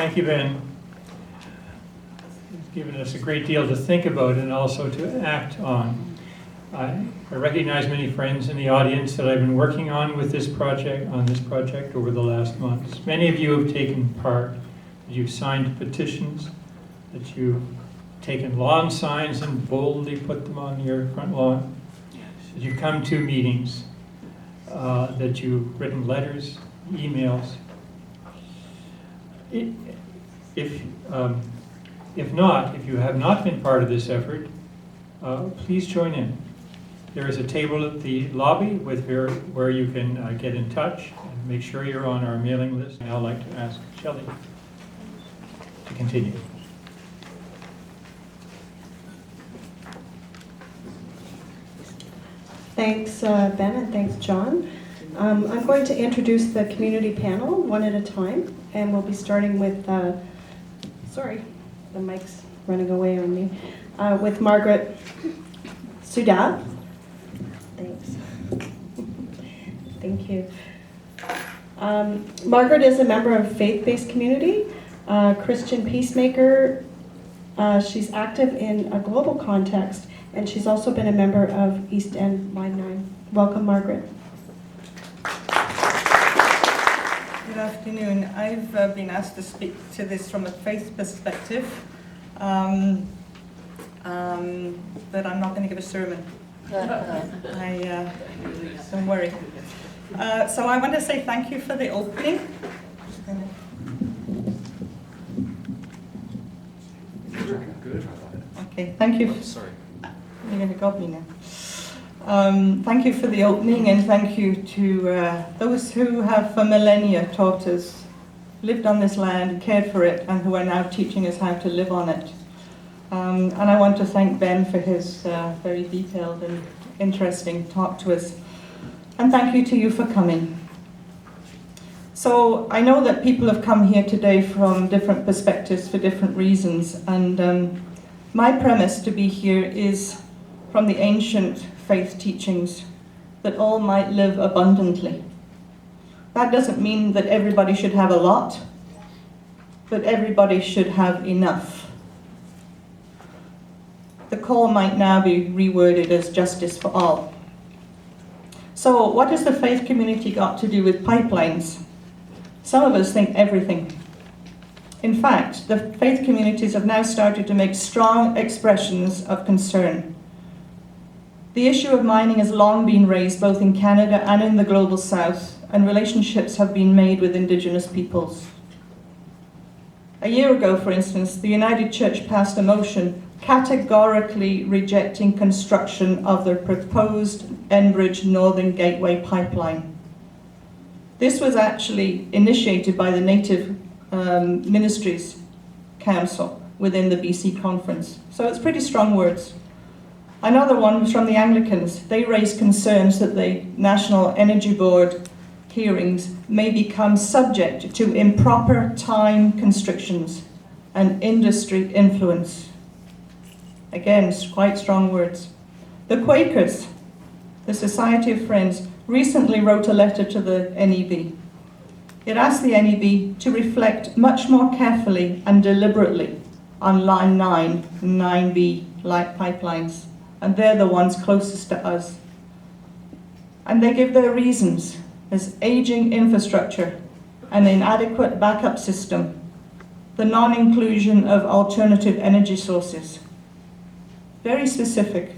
Thank you, Ben. It's given us a great deal to think about and also to act on. I recognize many friends in the audience that I've been working on this project over the last months. Many of you have taken part. You've signed petitions, that you've taken lawn signs and boldly put them on your front lawn, that you've come to meetings, that you've written letters, emails. If you have not been part of this effort, please join in. There is a table at the lobby where you can get in touch and make sure you're on our mailing list. And I'd like to ask Shelley to continue. Thanks, Ben, and thanks, John. I'm going to introduce the community panel one at a time, and we'll be starting with, sorry, the mic's running away on me, with Margaret Sudat. Thanks. Thank you. Margaret is a member of faith-based community, Christian peacemaker. She's active in a global context, and she's also been a member of East End Line 9. Welcome, Margaret. Good afternoon. I've been asked to speak to this from a faith perspective, but I'm not going to give a sermon. Don't worry. So I want to say thank you for the opening. Okay, thank you. Sorry. You're going to got me now. Thank you for the opening, and thank you to those who have for millennia taught us, lived on this land, cared for it, and who are now teaching us how to live on it. And I want to thank Ben for his very detailed and interesting talk to us. And thank you to you for coming. So I know that people have come here today from different perspectives for different reasons, and my premise to be here is from the ancient faith teachings, that all might live abundantly. That doesn't mean that everybody should have a lot, but everybody should have enough. The call might now be reworded as justice for all. So what has the faith community got to do with pipelines? Some of us think everything. In fact, the faith communities have now started to make strong expressions of concern. The issue of mining has long been raised both in Canada and in the global south, and relationships have been made with Indigenous peoples. A year ago, for instance, the United Church passed a motion categorically rejecting construction of the proposed Enbridge Northern Gateway pipeline. This was actually initiated by the Native Ministries Council within the BC Conference. So it's pretty strong words. Another one was from the Anglicans. They raised concerns that the National Energy Board hearings may become subject to improper time constrictions and industry influence. Again, quite strong words. The Quakers, the Society of Friends, recently wrote a letter to the NEB. It asked the NEB to reflect much more carefully and deliberately on Line 9 and 9B light pipelines, and they're the ones closest to us. And they give their reasons as aging infrastructure, an inadequate backup system, the non-inclusion of alternative energy sources. Very specific.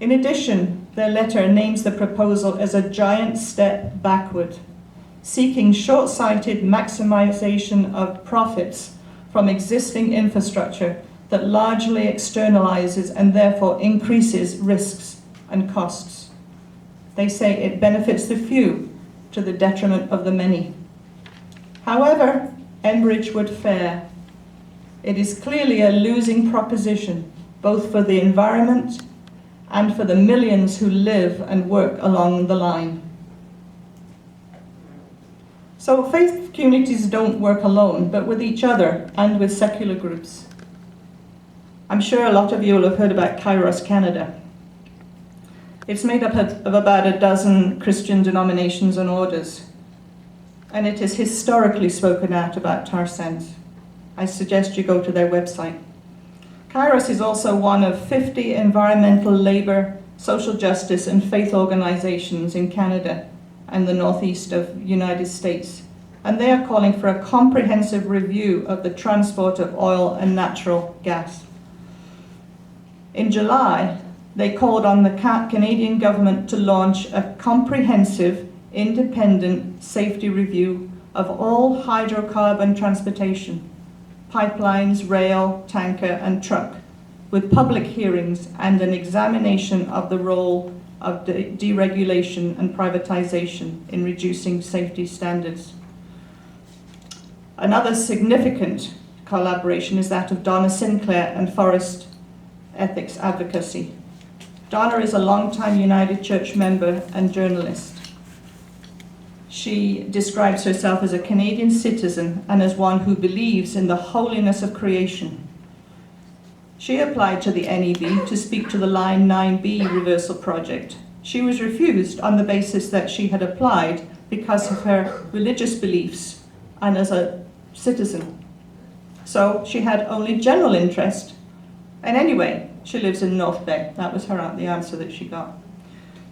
In addition, their letter names the proposal as a giant step backward, seeking short-sighted maximization of profits from existing infrastructure that largely externalizes and therefore increases risks and costs. They say it benefits the few to the detriment of the many. However, Enbridge would fare. It is clearly a losing proposition, both for the environment and for the millions who live and work along the line. So faith communities don't work alone, but with each other and with secular groups. I'm sure a lot of you will have heard about Kairos Canada. It's made up of about a dozen Christian denominations and orders. and it is historically spoken out about tar sands. I suggest you go to their website. Kairos is also one of 50 environmental, labour, social justice and faith organisations in Canada and the northeast of the United States, and they are calling for a comprehensive review of the transport of oil and natural gas. In July, they called on the Canadian government to launch a comprehensive, independent safety review of all hydrocarbon transportation, pipelines, rail, tanker and truck, with public hearings and an examination of the role of deregulation and privatization in reducing safety standards. Another significant collaboration is that of Donna Sinclair and Forest Ethics Advocacy. Donna is a longtime United Church member and journalist. She describes herself as a Canadian citizen and as one who believes in the holiness of creation. She applied to the NEB to speak to the Line 9B reversal project. She was refused on the basis that she had applied because of her religious beliefs and as a citizen. So she had only general interest. And anyway, she lives in North Bay. That was the answer that she got.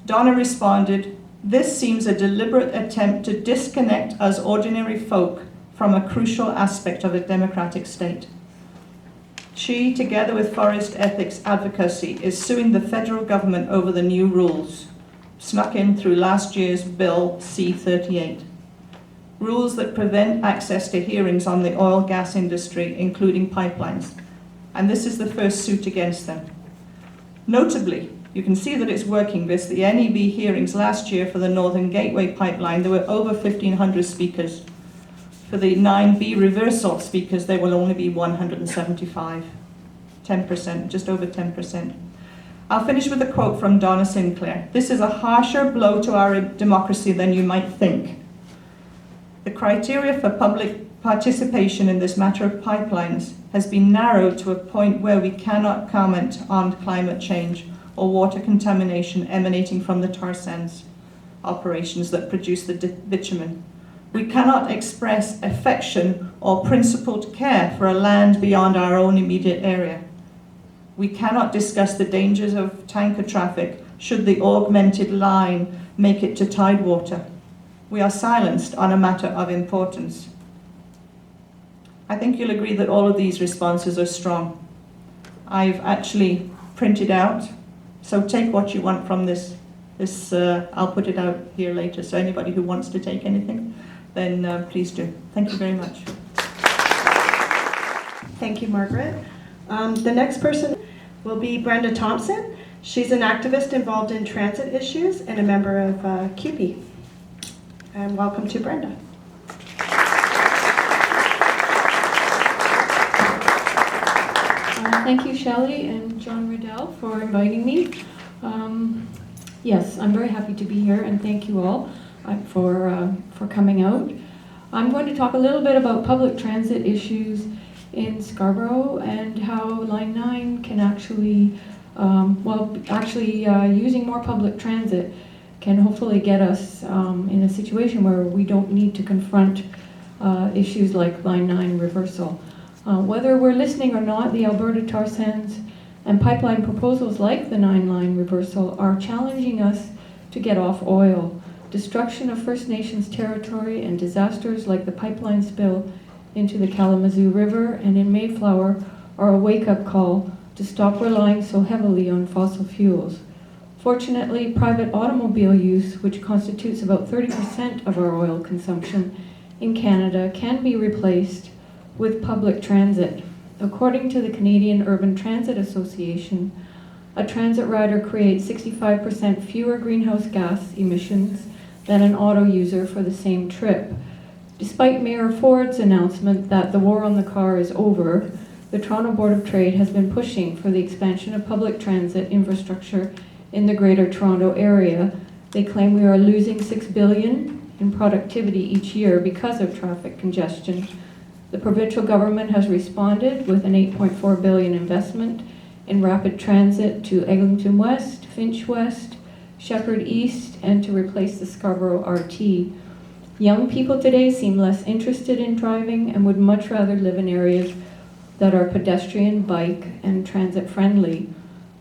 Donna responded, "This seems a deliberate attempt to disconnect us ordinary folk from a crucial aspect of a democratic state." She, together with Forest Ethics Advocacy, is suing the federal government over the new rules, snuck in through last year's Bill C-38. Rules that prevent access to hearings on the oil gas industry, including pipelines. And this is the first suit against them. Notably, you can see that it's working. The NEB hearings last year for the Northern Gateway pipeline, there were over 1,500 speakers. For the 9B reversal speakers, there will only be 175, 10%, just over 10%. I'll finish with a quote from Donna Sinclair. "This is a harsher blow to our democracy than you might think. The criteria for public participation in this matter of pipelines has been narrowed to a point where we cannot comment on climate change or water contamination emanating from the tar sands operations that produce the bitumen. We cannot express affection or principled care for a land beyond our own immediate area. We cannot discuss the dangers of tanker traffic should the augmented line make it to tidewater. We are silenced on a matter of importance." I think you'll agree that all of these responses are strong. I've actually printed out, so take what you want from this. I'll put it out here later, so anybody who wants to take anything, then please do. Thank you very much. Thank you, Margaret. The next person will be Brenda Thompson. She's an activist involved in transit issues and a member of CUPE. And welcome to Brenda. Thank you, Shelley and John Riddell, for inviting me. Yes, I'm very happy to be here, and thank you all for coming out. I'm going to talk a little bit about public transit issues in Scarborough and how Line 9 can actually, using more public transit can hopefully get us in a situation where we don't need to confront issues like Line 9 reversal. Whether we're listening or not, the Alberta tar sands and pipeline proposals like the 9 line reversal are challenging us to get off oil. Destruction of First Nations territory and disasters like the pipeline spill into the Kalamazoo River and in Mayflower are a wake-up call to stop relying so heavily on fossil fuels. Fortunately, private automobile use, which constitutes about 30% of our oil consumption in Canada, can be replaced with public transit. According to the Canadian Urban Transit Association, a transit rider creates 65% fewer greenhouse gas emissions than an auto user for the same trip. Despite Mayor Ford's announcement that the war on the car is over, the Toronto Board of Trade has been pushing for the expansion of public transit infrastructure in the Greater Toronto Area. They claim we are losing $6 billion in productivity each year because of traffic congestion. The provincial government has responded with an $8.4 billion investment in rapid transit to Eglinton West, Finch West, Shepherd East, and to replace the Scarborough RT. Young people today seem less interested in driving and would much rather live in areas that are pedestrian, bike, and transit friendly.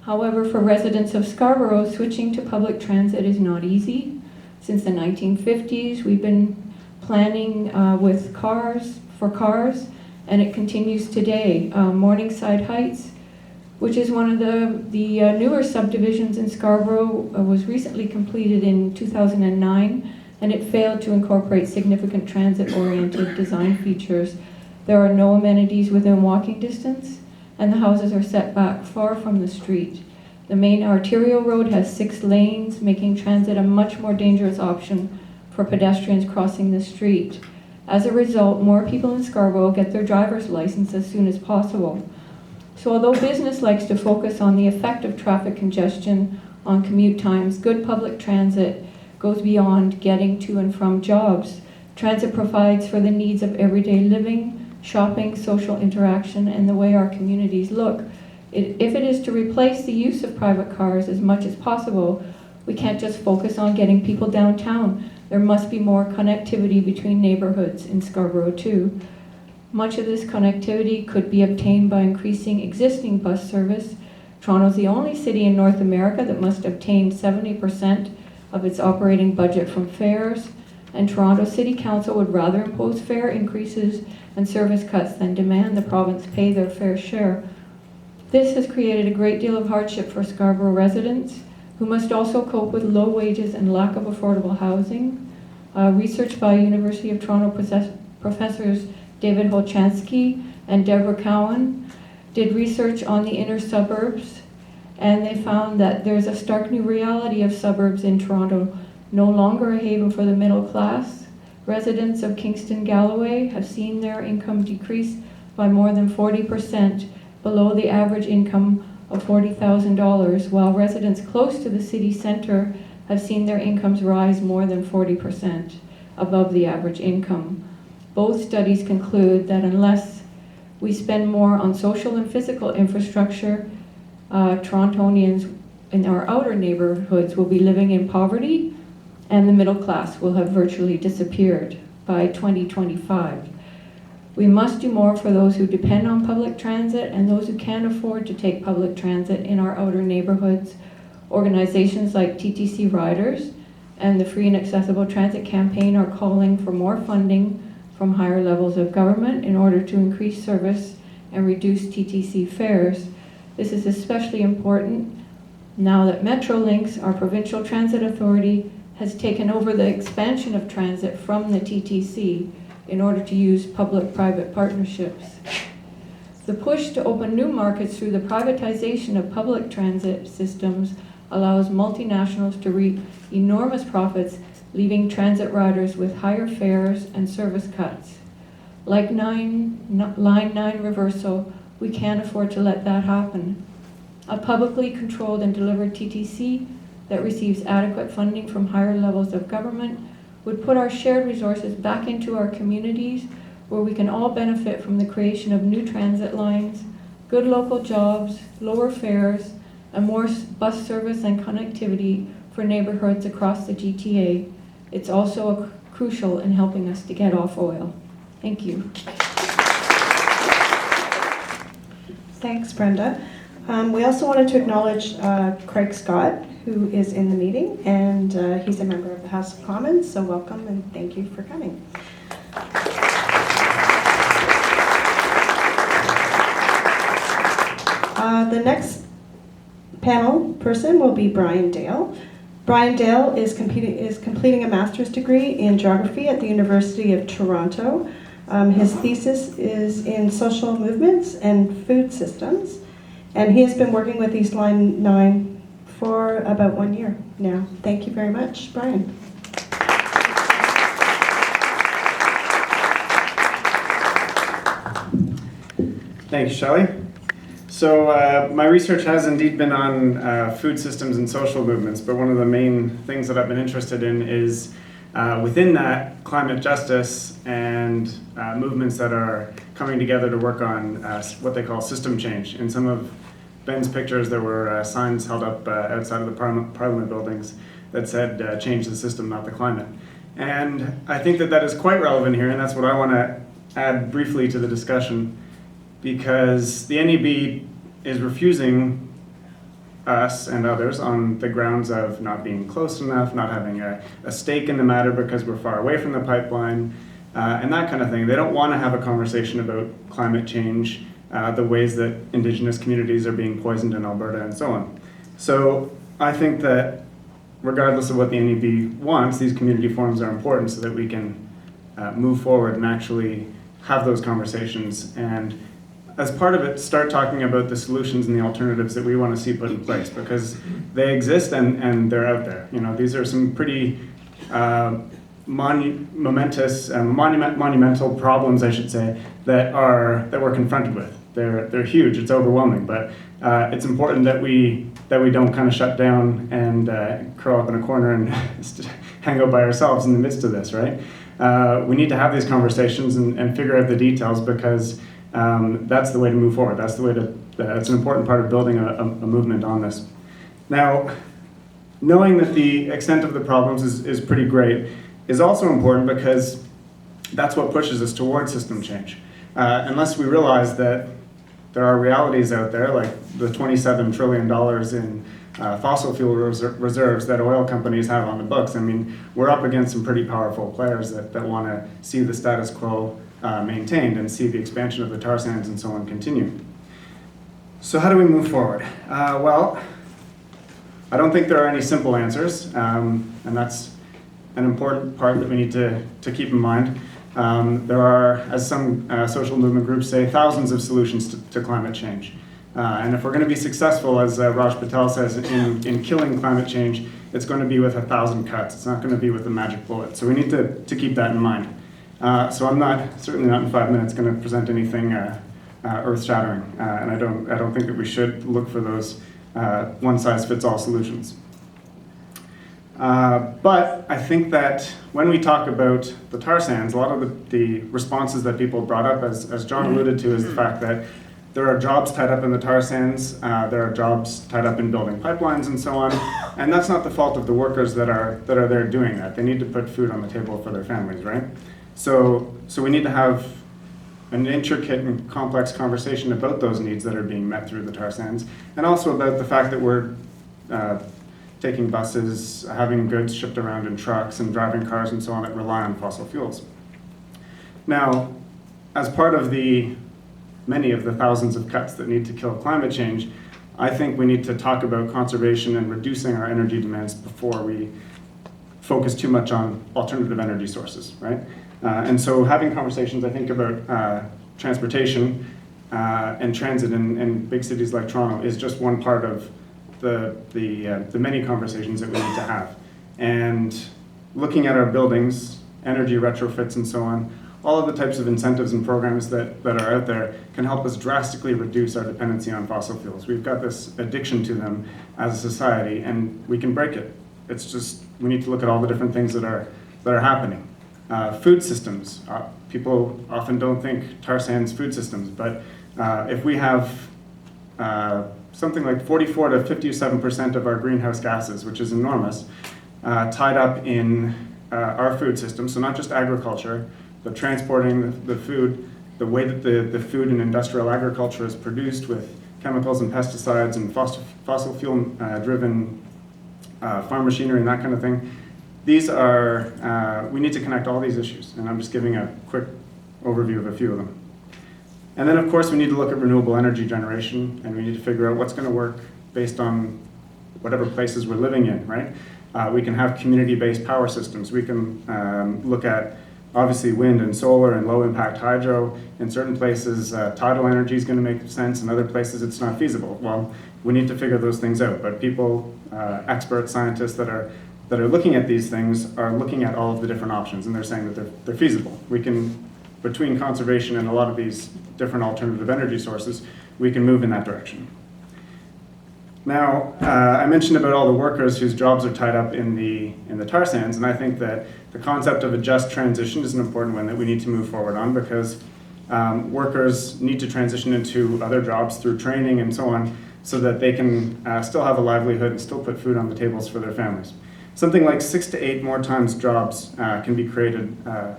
However, for residents of Scarborough, switching to public transit is not easy. Since the 1950s, we've been planning with cars, and it continues today. Morningside Heights, which is one of the newer subdivisions in Scarborough, was recently completed in 2009, and it failed to incorporate significant transit-oriented design features. There are no amenities within walking distance, and the houses are set back far from the street. The main arterial road has 6 lanes, making transit a much more dangerous option for pedestrians crossing the street. As a result, more people in Scarborough get their driver's license as soon as possible. So although business likes to focus on the effect of traffic congestion on commute times, good public transit goes beyond getting to and from jobs. Transit provides for the needs of everyday living, shopping, social interaction, and the way our communities look. If it is to replace the use of private cars as much as possible, we can't just focus on getting people downtown. There must be more connectivity between neighborhoods in Scarborough too. Much of this connectivity could be obtained by increasing existing bus service. Toronto is the only city in North America that must obtain 70% of its operating budget from fares, and Toronto City Council would rather impose fare increases and service cuts than demand the province pay their fair share. This has created a great deal of hardship for Scarborough residents, who must also cope with low wages and lack of affordable housing. Research by University of Toronto professors David Holchansky and Deborah Cowan did research on the inner suburbs, and they found that there's a stark new reality of suburbs in Toronto, no longer a haven for the middle class. Residents of Kingston Galloway have seen their income decrease by more than 40%, below the average income of $40,000, while residents close to the city centre have seen their incomes rise more than 40% above the average income. Both studies conclude that unless we spend more on social and physical infrastructure, Torontonians in our outer neighborhoods will be living in poverty, and the middle class will have virtually disappeared by 2025. We must do more for those who depend on public transit and those who can't afford to take public transit in our outer neighborhoods. Organizations like TTC Riders and the Free and Accessible Transit Campaign are calling for more funding from higher levels of government in order to increase service and reduce TTC fares. This is especially important now that Metrolinx, our provincial transit authority, has taken over the expansion of transit from the TTC in order to use public-private partnerships. The push to open new markets through the privatization of public transit systems allows multinationals to reap enormous profits, leaving transit riders with higher fares and service cuts. Like Line 9 reversal, we can't afford to let that happen. A publicly controlled and delivered TTC that receives adequate funding from higher levels of government would put our shared resources back into our communities, where we can all benefit from the creation of new transit lines, good local jobs, lower fares, and more bus service and connectivity for neighborhoods across the GTA. It's also crucial in helping us to get off oil. Thank you. Thanks, Brenda. We also wanted to acknowledge Craig Scott, who is in the meeting, and he's a member of the House of Commons, so welcome and thank you for coming. The next panel person will be Brian Dale. Brian Dale is completing a master's degree in geography at the University of Toronto. His thesis is in social movements and food systems, and he has been working with East Line 9 for about 1 year now. Thank you very much, Brian. Thanks, Shelley. So my research has indeed been on food systems and social movements, but one of the main things that I've been interested in is within that, climate justice and movements that are coming together to work on what they call system change. In some of Ben's pictures, there were signs held up outside of the Parliament buildings that said change the system, not the climate. And I think that that is quite relevant here, and that's what I want to add briefly to the discussion, because the NEB is refusing us and others on the grounds of not being close enough, not having a stake in the matter because we're far away from the pipeline, and that kind of thing. They don't want to have a conversation about climate change, the ways that Indigenous communities are being poisoned in Alberta, and so on. So I think that regardless of what the NEB wants, these community forums are important so that we can move forward and actually have those conversations, and as part of it, start talking about the solutions and the alternatives that we want to see put in place, because they exist and they're out there. You know, these are some pretty monumental problems, I should say, that we're confronted with. They're huge. It's overwhelming, but it's important that we don't kind of shut down and curl up in a corner and hang out by ourselves in the midst of this, right? We need to have these conversations and figure out the details, because that's the way to move forward. That's the way to. It's an important part of building a movement on this. Now, knowing that the extent of the problems is pretty great is also important, because that's what pushes us towards system change. Unless we realize that there are realities out there, like the $27 trillion in fossil fuel reserves that oil companies have on the books. I mean, we're up against some pretty powerful players that want to see the status quo maintained and see the expansion of the tar sands and so on continue. So how do we move forward? Well, I don't think there are any simple answers, and that's an important part that we need to keep in mind. There are, as some social movement groups say, thousands of solutions to climate change. And if we're going to be successful, as Raj Patel says, in killing climate change, it's going to be with 1,000 cuts. It's not going to be with a magic bullet. So we need to keep that in mind. So I'm certainly not in 5 minutes going to present anything earth-shattering, and I don't think that we should look for those one-size-fits-all solutions. But I think that when we talk about the tar sands, a lot of the responses that people brought up, as John alluded to, is the fact that there are jobs tied up in the tar sands, there are jobs tied up in building pipelines and so on, and that's not the fault of the workers that are there doing that. They need to put food on the table for their families, right? So we need to have an intricate and complex conversation about those needs that are being met through the tar sands, and also about the fact that we're taking buses, having goods shipped around in trucks, and driving cars and so on that rely on fossil fuels. Now, as part of many of the thousands of cuts that need to kill climate change, I think we need to talk about conservation and reducing our energy demands before we focus too much on alternative energy sources, right? And so having conversations, I think, about transportation and transit in big cities like Toronto is just one part of the many conversations that we need to have. And looking at our buildings, energy retrofits and so on, all of the types of incentives and programs that are out there can help us drastically reduce our dependency on fossil fuels. We've got this addiction to them as a society, and we can break it. It's just, we need to look at all the different things that are happening. Food systems. People often don't think tar sands food systems, but if we have something like 44 to 57% of our greenhouse gases, which is enormous, tied up in our food system, so not just agriculture, but transporting the food, the way that the food in industrial agriculture is produced with chemicals and pesticides and fossil fuel driven farm machinery and that kind of thing. These are, we need to connect all these issues, and I'm just giving a quick overview of a few of them. And then, of course, we need to look at renewable energy generation, and we need to figure out what's going to work based on whatever places we're living in, right? We can have community-based power systems. We can look at, obviously, wind and solar and low-impact hydro. In certain places, tidal energy is going to make sense. In other places, it's not feasible. Well, we need to figure those things out. But people, experts, scientists that are looking at these things are looking at all of the different options, and they're saying that they're feasible. We can, between conservation and a lot of these different alternative energy sources, we can move in that direction. Now, I mentioned about all the workers whose jobs are tied up in the tar sands, and I think that the concept of a just transition is an important one that we need to move forward on, because workers need to transition into other jobs through training and so on, so that they can still have a livelihood and still put food on the tables for their families. Something like 6 to 8 more times jobs can be created,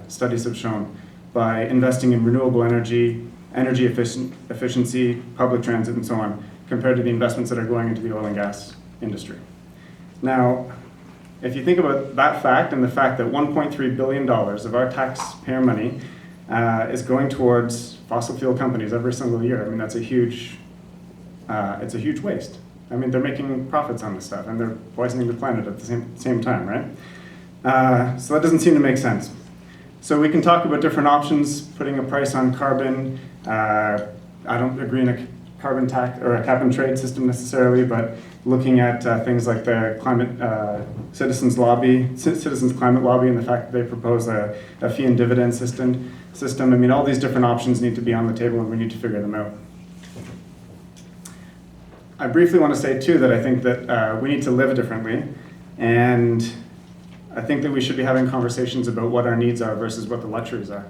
studies have shown, by investing in renewable energy, energy efficiency, public transit, and so on, compared to the investments that are going into the oil and gas industry. Now, if you think about that fact and the fact that $1.3 billion of our taxpayer money is going towards fossil fuel companies every single year, I mean, that's a huge, it's a huge waste. I mean, they're making profits on this stuff and they're poisoning the planet at the same time, right? So that doesn't seem to make sense. So we can talk about different options, putting a price on carbon. I don't agree in a carbon tax or a cap and trade system necessarily, but looking at things like the citizens climate lobby, and the fact that they propose a fee and dividend system. I mean, all these different options need to be on the table, and we need to figure them out. I briefly want to say too that I think that we need to live differently, and I think that we should be having conversations about what our needs are versus what the luxuries are.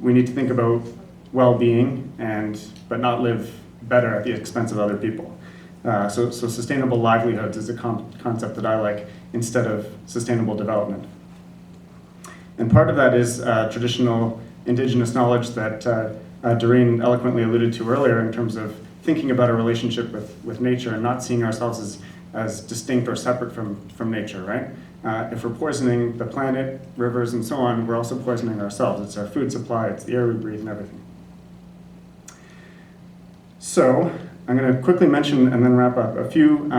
We need to think about well-being, but not live better at the expense of other people. So sustainable livelihoods is a concept that I like instead of sustainable development. And part of that is traditional indigenous knowledge that Doreen eloquently alluded to earlier in terms of thinking about our relationship with nature and not seeing ourselves as distinct or separate from nature, right? If we're poisoning the planet, rivers, and so on, we're also poisoning ourselves. It's our food supply, it's the air we breathe, and everything. So I'm going to quickly mention and then wrap up a few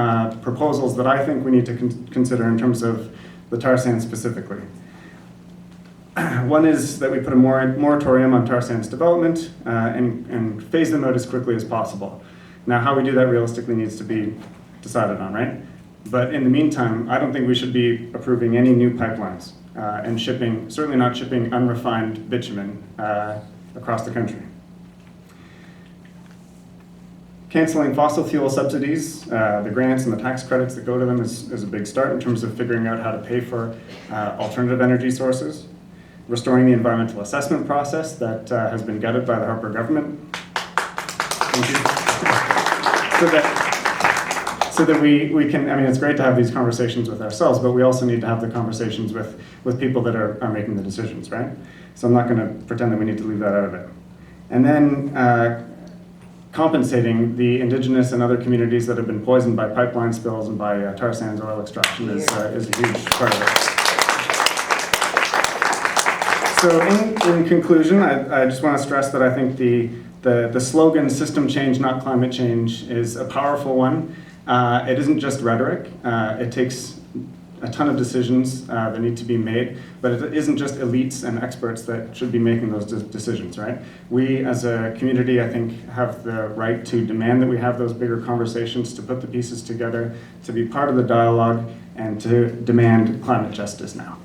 proposals that I think we need to consider in terms of the tar sands specifically. One is that we put a moratorium on tar sands development and phase them out as quickly as possible. Now, how we do that realistically needs to be decided on, right? But in the meantime, I don't think we should be approving any new pipelines and certainly not shipping unrefined bitumen across the country. Canceling fossil fuel subsidies, the grants and the tax credits that go to them is a big start in terms of figuring out how to pay for alternative energy sources. Restoring the environmental assessment process that has been gutted by the Harper government. Thank you. so that we can, I mean, it's great to have these conversations with ourselves, but we also need to have the conversations with people that are making the decisions, right? So I'm not going to pretend that we need to leave that out of it. And then compensating the indigenous and other communities that have been poisoned by pipeline spills and by tar sands oil extraction is a huge part of it. So in conclusion, I just want to stress that I think the slogan "system change, not climate change" is a powerful one. It isn't just rhetoric. It takes a ton of decisions that need to be made, but it isn't just elites and experts that should be making those decisions, right? We as a community, I think, have the right to demand that we have those bigger conversations, to put the pieces together, to be part of the dialogue, and to demand climate justice now.